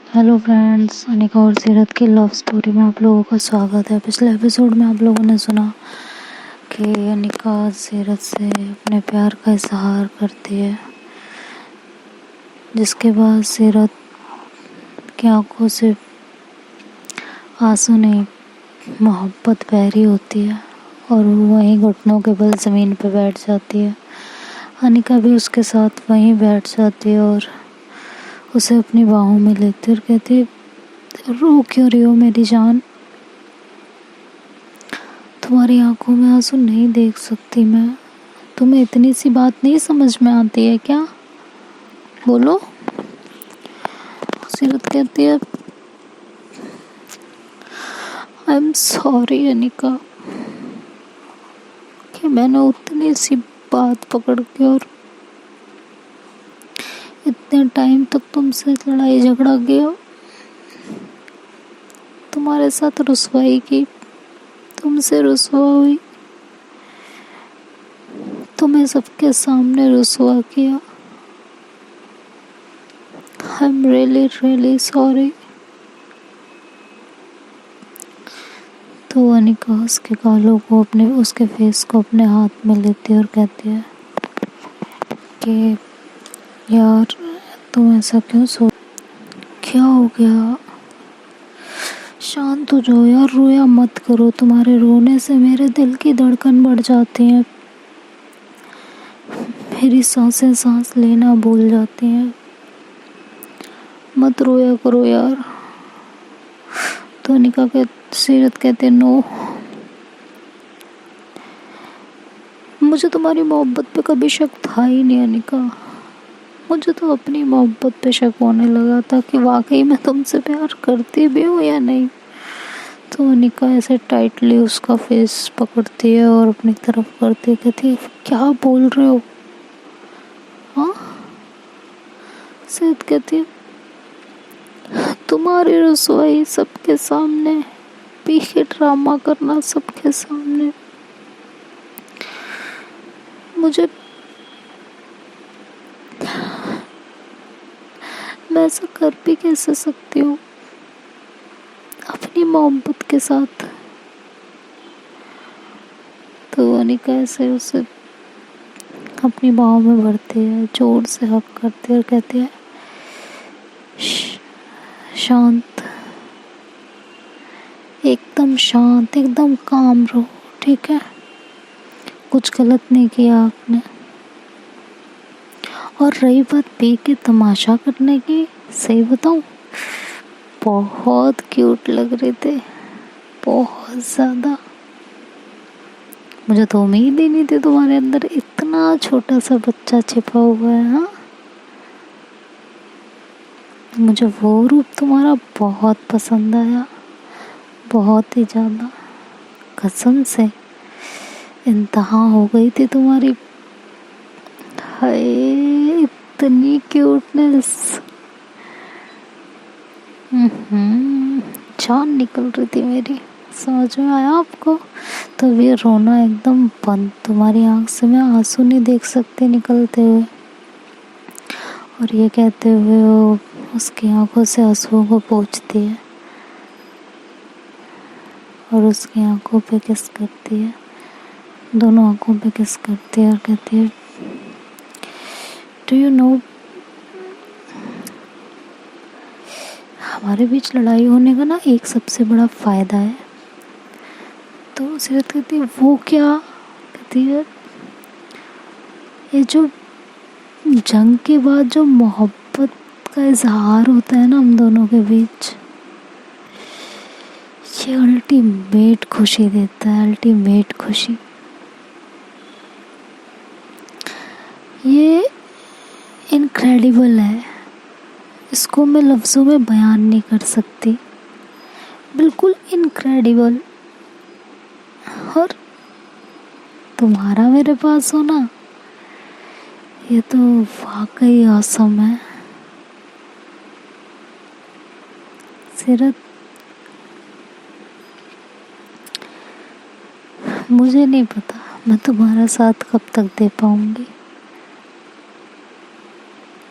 Hello friends, Anika और सीरत की लव स्टोरी में आप लोगों का स्वागत है। पिछले एपिसोड में आप लोगों ने सुना कि अनिका सीरत से अपने प्यार का इजहार करती है, जिसके बाद सीरत की आंखों से आंसू नहीं मोहब्बत बह रही होती है और वो वहीं घुटनों के बल ज़मीन पर बैठ जाती है। अनिका भी उसके साथ वहीं बैठ जाती है और उसे अपनी बाहों में लेती और कहती है, रो क्यों रही हो मेरी जान? तुम्हारी आंखों में आंसू नहीं देख सकती मैं। तुम्हें इतनी सी बात नहीं समझ में आती है क्या? बोलो। सीरत कहती है, आई एम सॉरी अनिका कि मैंने उतनी सी बात पकड़ के और इतने टाइम तक तुमसे लड़ाई झगड़ा किया, तुम्हारे साथ रुसवाई की, तुमसे रुसवा हुई, तुम्हें सबके सामने रुसवा किया। I am really sorry. तो अनिका उसके गालों को उसके फेस को अपने हाथ में लेती है और कहती है कि यार तुम ऐसा क्यों क्या हो गया? शांत हो जाओ यार, रोया मत करो। तुम्हारे रोने से मेरे दिल की धड़कन बढ़ जाती है, मेरी सांसें सांस लेना भूल जाती हैं। मत रोया करो यार। तो अनिका के सीरत कहते, नो, मुझे तुम्हारी मोहब्बत पे कभी शक था ही नहीं अनिका। मुझे तो अपनी मोहब्बत पे शक होने लगा था कि वाकई मैं तुमसे प्यार करती भी हूँ या नहीं। तो अनिका ऐसे टाइटली उसका फेस पकड़ती है और अपनी तरफ करती है, कहती है, क्या बोल रहे हो? हाँ? सीरत कहती है, तुम्हारी रसोई सबके सामने, पीछे ड्रामा करना सबके सामने, मुझे मैं ऐसा कर भी कैसे सकती हूँ अपनी मोहब्बत के साथ? तो अनिका ऐसे उसे अपनी बाहों में भरती है, जोर से हक करती है और कहती है, शांत, एकदम शांत, एकदम काम रहो, ठीक है? कुछ गलत नहीं किया आपने। और रही बात पी के तमाशा करने की, सही बताऊं, बहुत क्यूट लग रहे थे, बहुत ज़्यादा। मुझे तो उम्मीद ही नहीं थी तुम्हारे अंदर इतना छोटा सा बच्चा छिपा हुआ है। हाँ, मुझे वो रूप तुम्हारा बहुत पसंद आया, बहुत ही ज़्यादा। कसम से इंतहा हो गई थी तुम्हारी। हाय, इतनी क्यूटनेस, जान निकल रही थी मेरी। समझ में आया आपको? तो ये रोना एकदम बंद। तुम्हारी आंख से मैं आंसू नहीं देख सकती निकलते हुए। और ये कहते हुए वो उसकी आंखों से आंसुओं को पोंछती है और उसकी आंखों पे किस करती है, दोनों आंखों पे किस करती है और कहती है, डू यू नो, हमारे बीच लड़ाई होने का ना एक सबसे बड़ा फ़ायदा है। तो सीरत कहती है, वो क्या? कहती है, ये जो जंग के बाद जो मोहब्बत का इजहार होता है ना हम दोनों के बीच, ये अल्टीमेट खुशी देता है, अल्टीमेट खुशी। ये इनक्रेडिबल है, इसको मैं लफ्ज़ों में बयान नहीं कर सकती, बिल्कुल इनक्रेडिबल। और तुम्हारा मेरे पास होना, ये तो वाकई ऑसम है। सीरत, मुझे नहीं पता मैं तुम्हारा साथ कब तक दे पाऊंगी।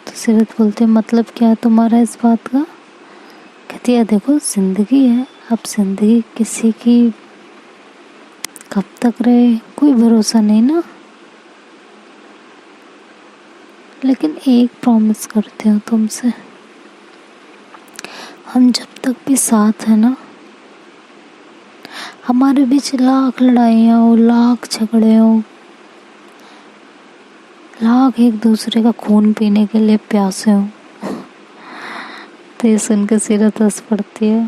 तो सीरत बोलते, मतलब क्या है तुम्हारा इस बात का? कहती है देखो जिंदगी है, अब जिंदगी किसी की कब तक रहे कोई भरोसा नहीं ना, लेकिन एक प्रॉमिस करती हूँ तुमसे, हम जब तक भी साथ है ना, हमारे बीच लाख लड़ाइयाँ हो, लाख झगड़े हो, लाख एक दूसरे का खून पीने के लिए प्यासे हो, तो ये सुन के सीरत हंस पड़ती है,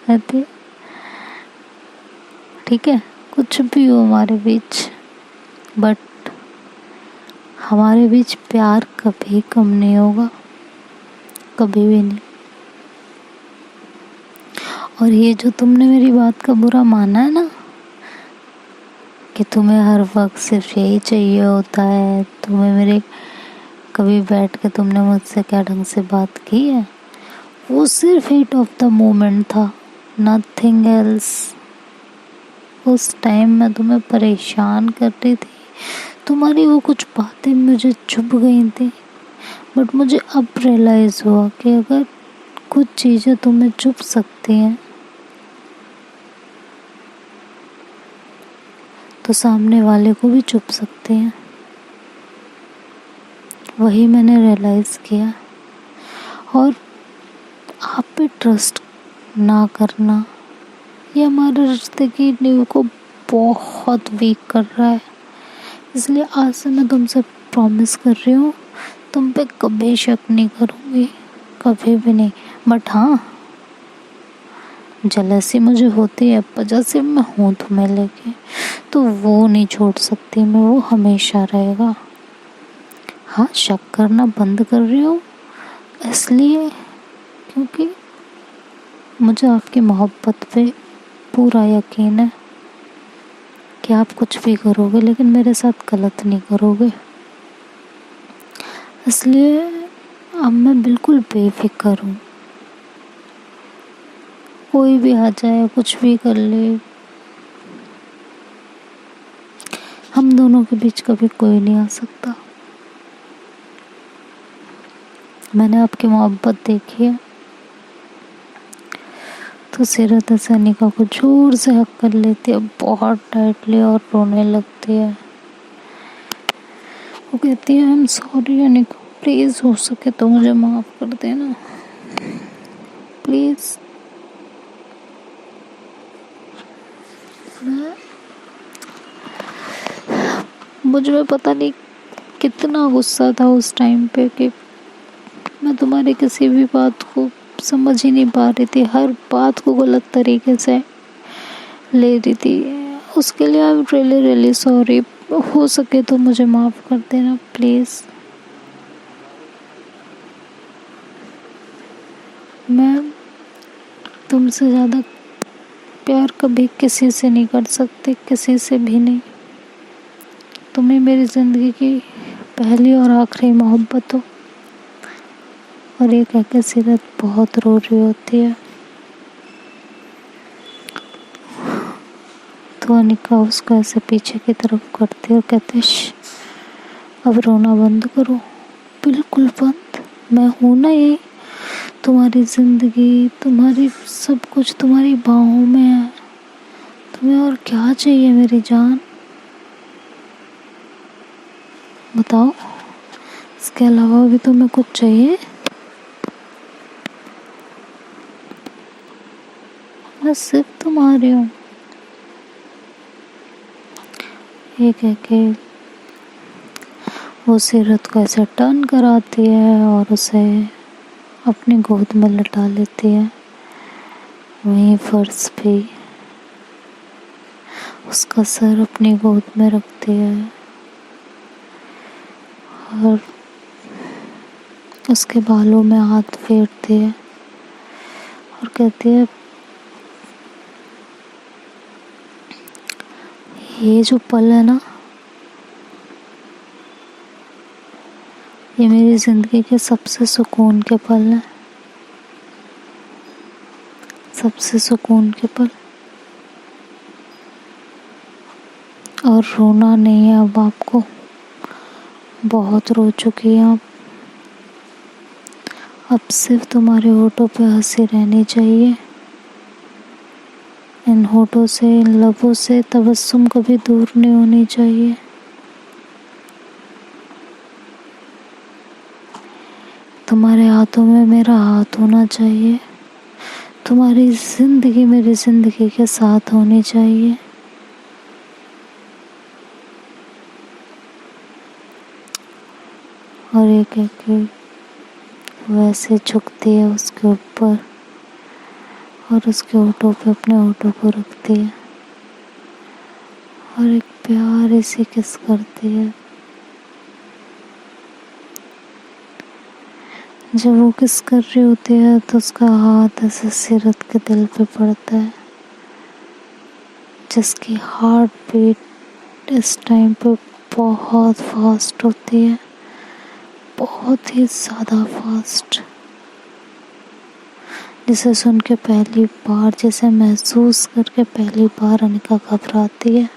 कहती ठीक है कुछ भी हो हमारे बीच, बट हमारे बीच प्यार कभी कम नहीं होगा, कभी भी नहीं। और ये जो तुमने मेरी बात का बुरा माना है ना, कि तुम्हें हर वक्त सिर्फ यही चाहिए होता है, तुम्हें मेरे कभी बैठ के तुमने मुझसे क्या ढंग से बात की है, वो सिर्फ हीट ऑफ द मोमेंट था, नथिंग एल्स। उस टाइम मैं तुम्हें परेशान कर रही थी, तुम्हारी वो कुछ बातें मुझे चुभ गई थी, बट मुझे अब रियलाइज़ हुआ कि अगर कुछ चीज़ें तुम्हें चुभ सकती हैं तो सामने वाले को भी चुभ सकते हैं। वही मैंने रियलाइज़ किया। और आप पे ट्रस्ट ना करना ये हमारे रिश्ते की नींव को बहुत वीक कर रहा है, इसलिए आज से मैं तुमसे प्रॉमिस कर रही हूँ तुम पे कभी शक नहीं करूँगी, कभी भी नहीं। बट हाँ, जलसी मुझे होती है, पजेसिव मैं हूँ तुम्हें लेके, तो वो नहीं छोड़ सकती मैं, वो हमेशा रहेगा। हाँ, शक करना बंद कर रही हूँ इसलिए क्योंकि मुझे आपकी मोहब्बत पे पूरा यकीन है कि आप कुछ भी करोगे लेकिन मेरे साथ गलत नहीं करोगे, इसलिए अब मैं बिल्कुल बेफिक्र हूँ। कोई भी आ जाए, कुछ भी कर ले, हम दोनों के बीच कभी कोई नहीं आ सकता। मैंने आपकी मोहब्बत देखी है, तो सीरत अनिका को जोर से हक कर लेती है, बहुत टाइटली, और रोने लगती है। वो कहती है I am sorry Anika, please हो सके तो मुझे माफ़ कर देना, प्लीज़। मुझ में पता नहीं कितना गुस्सा था उस टाइम पे कि मैं तुम्हारी किसी भी बात को समझ ही नहीं पा रही थी, हर बात को गलत तरीके से ले रही थी। उसके लिए I am really really sorry, हो सके तो मुझे माफ़ कर देना प्लीज़। मैं तुमसे ज़्यादा प्यार कभी किसी से नहीं कर सकती, किसी से भी नहीं। तुम्हें मेरी ज़िंदगी की पहली और आखिरी मोहब्बत हो। और ये कह के सीरत बहुत रो रही होती है, तो अनिका उसको ऐसे पीछे की तरफ करती है और कहते अब रोना बंद करो, बिल्कुल बंद। मैं हूँ ना, ये तुम्हारी ज़िंदगी, तुम्हारी सब कुछ तुम्हारी बाहों में है, तुम्हें और क्या चाहिए मेरी जान, बताओ। इसके अलावा भी तुम्हें कुछ चाहिए? मैं सिर्फ तुम्हारी हूँ। ये कह के वो सीरत को ऐसे टर्न कराती है और उसे अपनी गोद में लटा लेती है। वहीं फर्श पे उसका सर अपनी गोद में रखती है और उसके बालों में हाथ फेरती है और कहती है ये जो पल है ना, ये मेरी ज़िंदगी के सबसे सुकून के पल हैं, सबसे सुकून के पल। और रोना नहीं है अब आपको, बहुत रो चुकी हैं आप। अब सिर्फ तुम्हारे होठों पे हंसी रहनी चाहिए। इन होठों से, इन लबों से तबस्सुम कभी दूर नहीं होनी चाहिए। तुम्हारे हाथों में मेरा हाथ होना चाहिए। तुम्हारी जिंदगी मेरी जिंदगी के साथ होनी चाहिए। और एक एक वैसे झुकती है उसके ऊपर और उसके होठों पे अपने होठों को रखती है और एक प्यारी सी किस करती है। जब वो किस कर रही होती है तो उसका हाथ ऐसे सीरत के दिल पे पड़ता है, जिसकी हार्ट बीट इस टाइम पे बहुत फास्ट होती है, बहुत ही ज़्यादा फास्ट, जिसे सुन के पहली बार, जिसे महसूस करके पहली बार अनिका घबराती है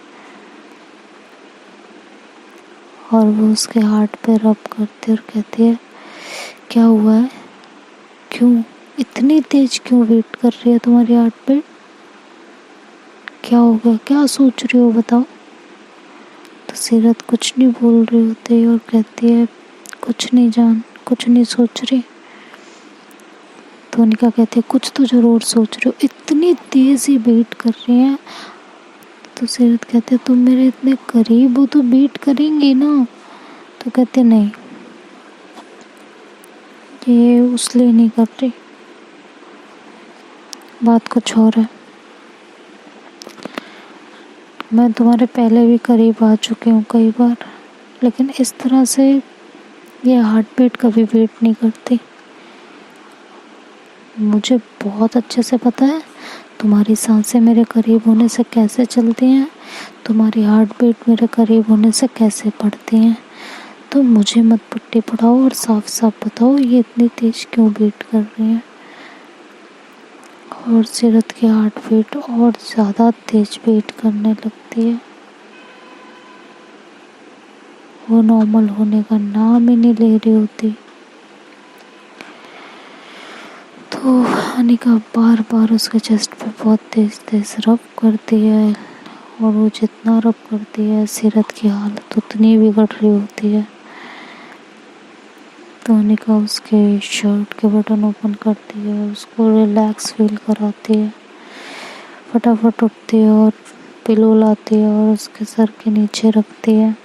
और वो उसके हार्ट पे रब करती है और कहती है, क्या हुआ है? क्यों इतनी तेज क्यों बीट कर रही है तुम्हारी हार्ट बीट? क्या हो गया? क्या सोच रही हो बताओ? तो सीरत कुछ नहीं बोल रही होती और कहती है, कुछ नहीं जान, कुछ नहीं सोच रही। तो अनिका कहती है, कुछ तो जरूर सोच रही हो, इतनी तेज ही बीट कर रही है। तो सीरत कहते, तुम मेरे इतने करीब हो तो बीट करेंगी ना? तो कहते नहीं, ये उसलिए नहीं कर रही, बात कुछ और है। मैं तुम्हारे पहले भी करीब आ चुकी हूँ कई बार, लेकिन इस तरह से ये हार्ट बीट कभी बीट नहीं करती। मुझे बहुत अच्छे से पता है तुम्हारी सांसें मेरे करीब होने से कैसे चलती हैं, तुम्हारी हार्ट बीट मेरे करीब होने से कैसे पड़ती हैं। तो मुझे मत पट्टी पढ़ाओ और साफ साफ बताओ ये इतनी तेज क्यों बीट कर रही है। और सीरत की हार्ट बीट और ज़्यादा तेज बीट करने लगती है। वो नॉर्मल होने का नाम ही नहीं ले रही होती। तो अनिका बार बार उसके चेस्ट पे बहुत तेज तेज रब करती है और वो जितना रब करती है सीरत की हालत उतनी बिगड़ रही होती है। तो अनिका उसके शर्ट के बटन ओपन करती है, उसको रिलैक्स फील कराती है, फटाफट उठती है और पिलो लाती है और उसके सर के नीचे रखती है।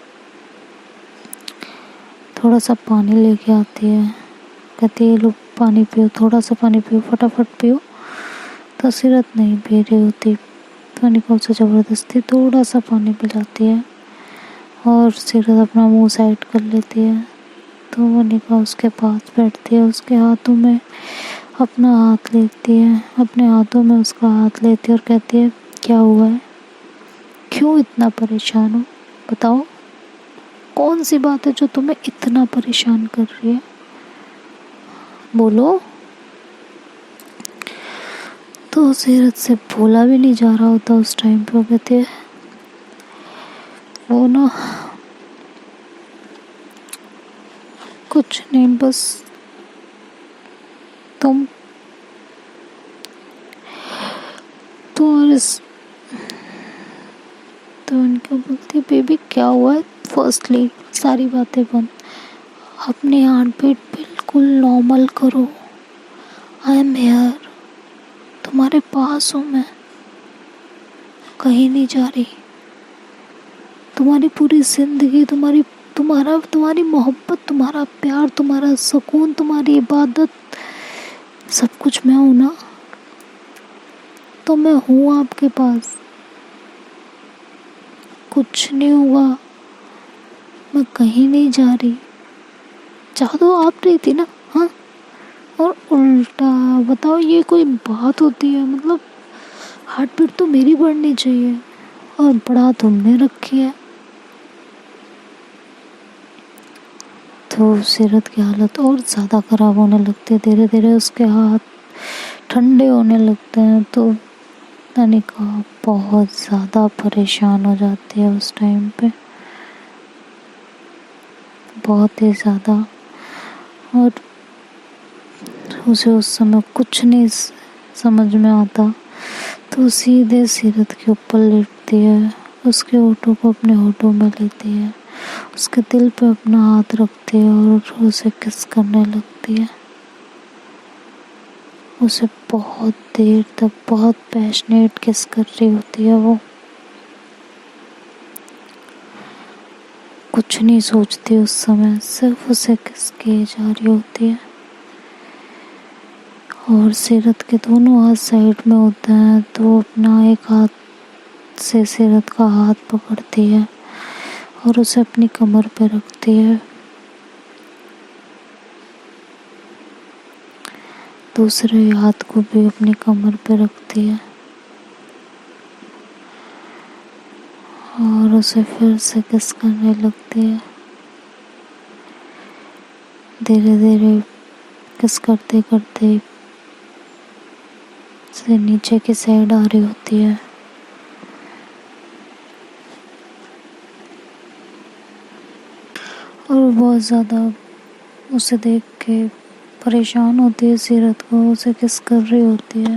थोड़ा सा पानी लेके आती है, कहती है लो पानी पियो, थोड़ा सा पानी पियो, फटाफट पियो। तो सीरत नहीं पी रही होती, तो अनिका उसे ज़बरदस्ती थोड़ा सा पानी पिलाती है और सीरत अपना मुंह साइड कर लेती है। तो अनिका उसके पास बैठती है, उसके हाथों में अपना हाथ लेती है, अपने हाथों में उसका हाथ लेती है और कहती है, क्या हुआ है? क्यों इतना परेशान हो? बताओ, कौन सी बात है जो तुम्हें इतना परेशान कर रही है? बोलो। तो सीरत से बोला भी नहीं जा रहा होता उस टाइम पे। वो कहती है, वो ना कुछ नहीं, बस तुम तो तो उनका बोलती, बेबी क्या हुआ है? फर्स्टली सारी बातें बंद, अपनी हार्ट बीट बिल्कुल नॉर्मल करो। आई एम हेयर, तुम्हारे पास हूँ मैं, कहीं नहीं जा रही। तुम्हारी पूरी जिंदगी, तुम्हारी मोहब्बत, तुम्हारा प्यार, तुम्हारा सुकून, तुम्हारी इबादत, सब कुछ मैं हूँ ना। तो मैं हूँ आपके पास, कुछ नहीं हुआ, मैं कहीं नहीं जा रही। चाह तो आप रही थी ना, हाँ? और उल्टा बताओ, ये कोई बात होती है? मतलब हार्ट बीट तो मेरी बढ़नी चाहिए और बढ़ा तुमने रखी है। तो सीरत की हालत और ज़्यादा ख़राब होने लगती है, धीरे धीरे उसके हाथ ठंडे होने लगते हैं। तो अनिका बहुत ज़्यादा परेशान हो जाती है उस टाइम पे, बहुत ही ज़्यादा। और उसे उस समय कुछ नहीं समझ में आता, तो सीधे सीरत के ऊपर लेटती है, उसके होठों को अपने होठों में लेती है, उसके दिल पे अपना हाथ रखती है और उसे किस करने लगती है। उसे बहुत देर तक बहुत पैशनेट किस कर रही होती है वो। कुछ नहीं सोचती उस समय, सिर्फ उसे किस किए जा रही होती है। और सीरत के दोनों हाथ साइड में होते हैं, तो अपना एक हाथ से सीरत का हाथ पकड़ती है और उसे अपनी कमर पे रखती है। दूसरे हाथ को भी अपनी कमर पे रखती है और उसे फिर से किस करने लगती है। धीरे धीरे किस करते करते से नीचे की साइड आ रही होती है। और बहुत ज़्यादा उसे देख के परेशान होती है, सीरत को उसे किस कर रही होती है।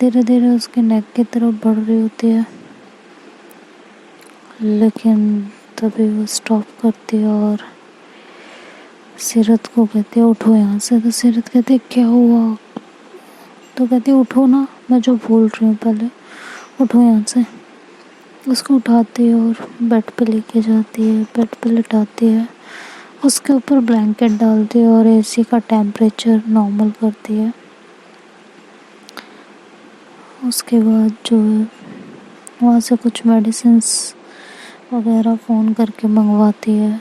धीरे धीरे उसके नेक की तरफ बढ़ रही होती है, लेकिन तभी वो स्टॉप करती है और सीरत को कहती है उठो यहाँ से। तो सीरत कहती है क्या हुआ? तो कहती है उठो ना, मैं जो बोल रही हूँ पहले, उठो यहाँ से। उसको उठाती है और बेड पे लेके जाती है, बेड पे लिटाती है, उसके ऊपर ब्लैंकेट डालती है और एसी का टेम्परेचर नॉर्मल करती है। उसके बाद जो है वहाँ से कुछ मेडिसिन्स वगैरह फ़ोन करके मंगवाती है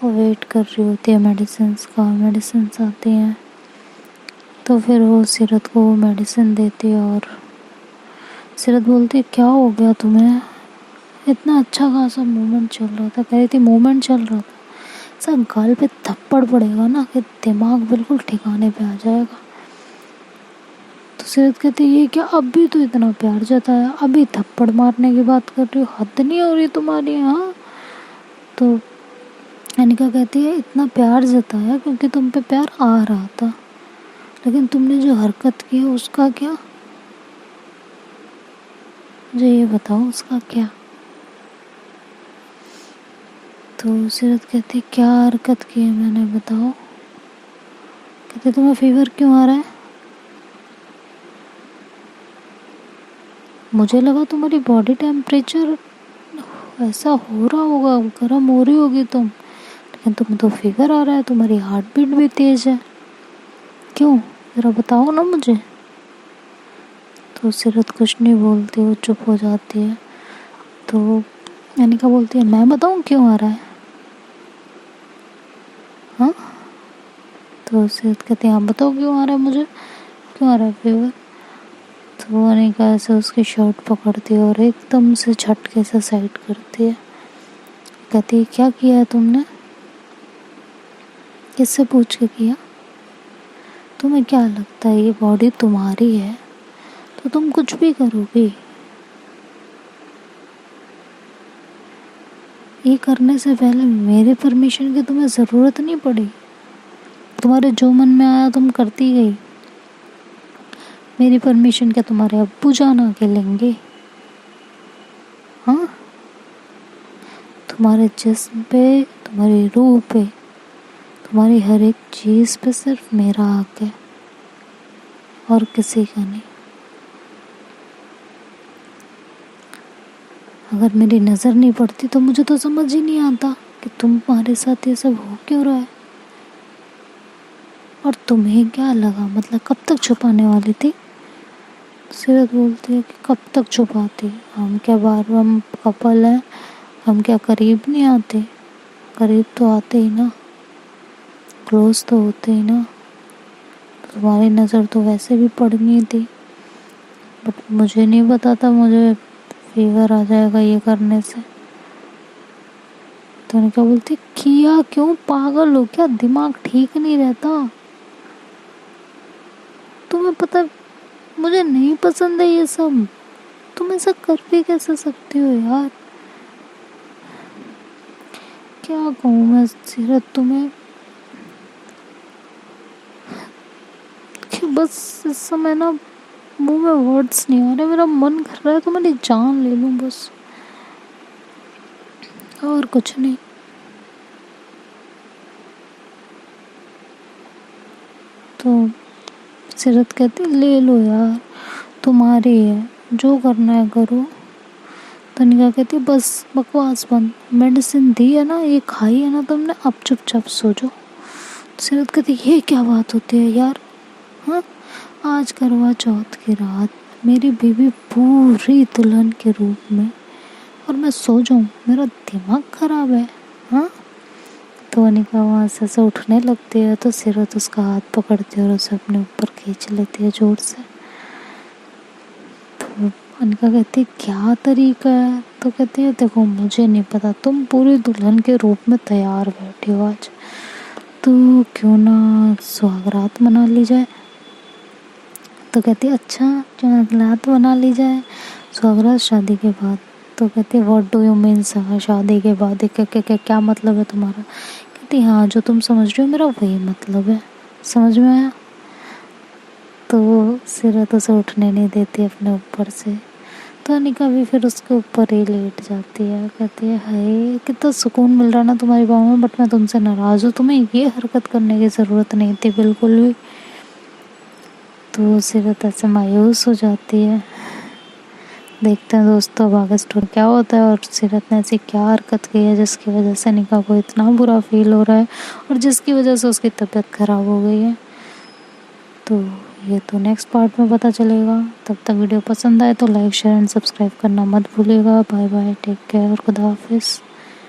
और वेट कर रही होती है मेडिसिन्स का। मेडिसिन्स आती हैं तो फिर वो सीरत को वो मेडिसिन देती है और सीरत बोलती है क्या हो गया तुम्हें? इतना अच्छा खासा मूवमेंट चल रहा था। कह रही थी मूवमेंट चल रहा था, सब गाल पे थप्पड़ पड़ेगा ना कि दिमाग बिल्कुल ठिकाने पे आ जाएगा। तो सीरत कहती है ये क्या, अभी तो इतना प्यार जताया, अभी थप्पड़ मारने की बात कर रही हो? हद नहीं हो रही तुम्हारी? हाँ। तो अनिका कहती है इतना प्यार जताया क्योंकि तुम पे प्यार आ रहा था, लेकिन तुमने जो हरकत की है उसका क्या? मुझे ये बताओ उसका क्या? तो सीरत कहती क्या हरकत की है मैंने, बताओ। कहते तुम्हें फीवर क्यों आ रहा है? मुझे लगा तुम्हारी बॉडी टेम्परेचर ऐसा हो रहा होगा, गर्म हो रही होगी तुम, लेकिन तुम्हें तो फीवर आ रहा है, तुम्हारी हार्ट बीट भी तेज है, क्यों? ज़रा बताओ ना मुझे। तो सीरत कुछ नहीं बोलती, वो चुप हो जाती है। तो अनिका बोलती है मैं बताऊँ क्यों आ रहा है? हाँ। तो सीरत कहती है आप बताओ क्यों आ रहा है, मुझे क्यों आ रहा है फीवर? तो अनिका ऐसे उसकी शर्ट पकड़ती है और एकदम से झटके से साइड करती है। कहती है क्या किया है तुमने? किससे पूछ के किया? तुम्हें क्या लगता है ये बॉडी तुम्हारी है तो तुम कुछ भी करोगी? ये करने से पहले मेरे परमिशन की तुम्हें ज़रूरत नहीं पड़ी, तुम्हारे जो मन में आया तुम करती गई। मेरी परमिशन क्या तुम्हारे अब्बू जान आके लेंगे? हाँ। तुम्हारे जिस्म पे, तुम्हारी रूह पे, तुम्हारी हर एक चीज़ पे सिर्फ मेरा हक है और किसी का नहीं। अगर मेरी नज़र नहीं पड़ती तो मुझे तो समझ ही नहीं आता कि तुम्हारे साथ ये सब हो क्यों रहा है। और तुम्हें क्या लगा, मतलब कब तक छुपाने वाली थी? सीरत बोलती है कि कब तक छुपाती, हम क्या बार हम कपल हैं, हम क्या करीब नहीं आते? करीब तो आते ही ना, क्लोज तो होते ही ना। तुम्हारी नज़र तो वैसे भी पड़नी थी, बट मुझे नहीं पता था मुझे फीवर आ जाएगा ये करने से। तो उन्हें क्या बोलती किया क्यों? पागल हो क्या? दिमाग ठीक नहीं रहता? तुम्हें पता मुझे नहीं पसंद है ये सब, तुम ऐसा कर भी कैसे सकती हो यार? क्या कहूँ मैं सीरत तुम्हें, बस इस समय ना मुंह में वर्ड्स नहीं आ रहे, मेरा मन कर रहा है तो मैंने जान ले लूं बस, और कुछ नहीं। तो सीरत कहती ले लो यार, तुम्हारी है, जो करना है करो। तनिका कहती बस बकवास बंद, मेडिसिन दी है ना, ये खाई है ना तुमने, अब चुपचाप सो जाओ। सीरत कहती ये क्या बात होती है यार, हाँ आज करवा चौथ की रात मेरी बीवी पूरी दुल्हन के रूप में, और मैं सो जाऊं, मेरा दिमाग खराब है हाँ। तो अनिका वहाँ से उठने लगती है, तो सीरत उसका हाथ पकड़ती है और उसे अपने ऊपर खींच लेती है जोर से। तो अनिका कहती है क्या तरीका है, तो कहती है देखो मुझे नहीं पता, तुम पूरी दुल्हन के रूप में तैयार बैठी हो आज, तो क्यों ना सुहागरात मना ली जाए। तो कहती है अच्छा सुहागरात मना ली जाए, सुहागरात शादी के बाद। तो कहती है व्हाट डू यू मीन शादी के बाद, क्या मतलब है तुम्हारा। कहती हाँ जो तुम समझ रहे हो मेरा वही मतलब है, समझ में आया। तो वो सीरत उसे उठने नहीं देती अपने ऊपर से, तो अनिका भी फिर उसके ऊपर ही लेट जाती है। कहती है हाय कितना सुकून मिल रहा ना तुम्हारी बाहों में, बट मैं तुमसे नाराज़ हूँ, तुम्हें ये हरकत करने की ज़रूरत नहीं थी बिल्कुल भी। तो सीरत ऐसे मायूस हो जाती है। देखते हैं दोस्तों अब आगे स्टोरी क्या होता है, और सीरत ने ऐसी क्या हरकत की है जिसकी वजह से अनिका को इतना बुरा फील हो रहा है, और जिसकी वजह से उसकी तबीयत ख़राब हो गई है। तो ये तो नेक्स्ट पार्ट में पता चलेगा। तब तक वीडियो पसंद आए तो लाइक शेयर एंड सब्सक्राइब करना मत भूलिएगा। बाय बाय, टेक केयर, खुदा हाफिज़।